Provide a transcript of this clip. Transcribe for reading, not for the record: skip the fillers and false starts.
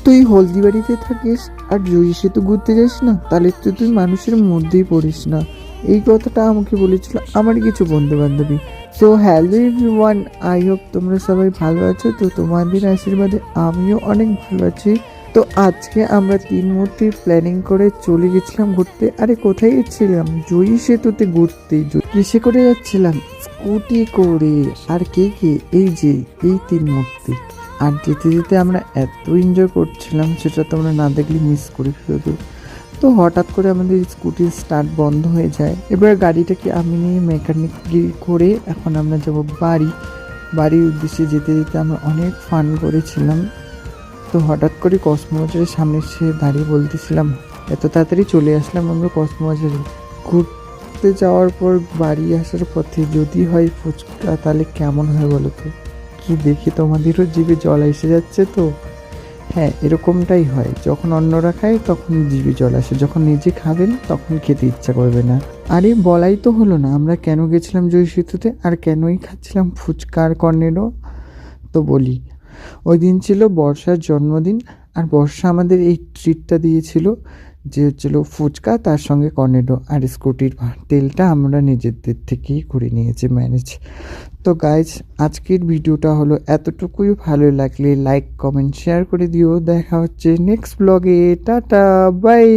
তুই হলদিবাড়িতে থাকিস আর জয়ী সেতু ঘুরতে যাস না, তাহলে তো তুই মানুষের মধ্যেই পড়িস না। এই কথাটা আমাকে বলেছিল আমার কিছু বন্ধু বান্ধবী। So hello everyone, I hope তোমরা সবাই ভালো আছো। তো তোমাদের আশীর্বাদে আমিও অনেক ভালো আছি। তো আজকে আমরা 3 মূর্তির প্ল্যানিং করে চলে গেছিলাম ঘুরতে। আরে কোথায় গেছিলাম? জয়ী সেতুতে ঘুরতে। কিসে করে যাচ্ছিলাম? স্কুটি করে। আর কে কে? এই যে এই 3 মূর্তি। আর যেতে যেতে আমরা এত এনজয় করছিলাম, সেটা তোমরা না দেখলে মিস করে ফেলবে। তো হঠাৎ করে আমাদের স্কুটির স্টার্ট বন্ধ হয়ে যায়। এবার গাড়িটাকে আমি নিয়ে মেকানিক করে এখন আমরা যাব বাড়ির উদ্দেশ্যে। যেতে যেতে আমরা অনেক ফান করেছিলাম। তো হঠাৎ করে কসমোবাজারের সামনে এসে দাঁড়িয়ে বলতেছিলাম, এত তাড়াতাড়ি চলে আসলাম আমরা কসমোবাজারে। ঘুরতে যাওয়ার পর বাড়ি আসার পথে যদি হয় ফুচকা, তাহলে কেমন হয় বলো তো? কি দেখে তোমাদেরও জিভে জল এসে যাচ্ছে তো? হ্যাঁ, এরকমটাই হয়, যখন অন্যরা খায় তখন জিভে জল আসে, যখন নিজে খাবেন তখন খেতে ইচ্ছা করবে না। আরে বলাই তো হলো না আমরা কেন গেছিলাম জয়ী সেতুতে আর কেনই খাচ্ছিলাম ফুচকা আর কর্নেডো। তো বলি, ওই দিন ছিল বর্ষার জন্মদিন। আর বর্ষা আমাদের এই ট্রিটটা দিয়েছিল, যে হচ্ছিল ফুচকা, তার সঙ্গে কর্নেডো আর স্কুটির তেলটা আমরা নিজেদের থেকেই করে নিয়েছি ম্যানেজ। তো গাইজ, আজকের ভিডিওটা হলো এতটুকুই। ভালো লাগলে লাইক কমেন্ট শেয়ার করে দিও। দেখা হচ্ছে নেক্সট ব্লগে। Tata bye.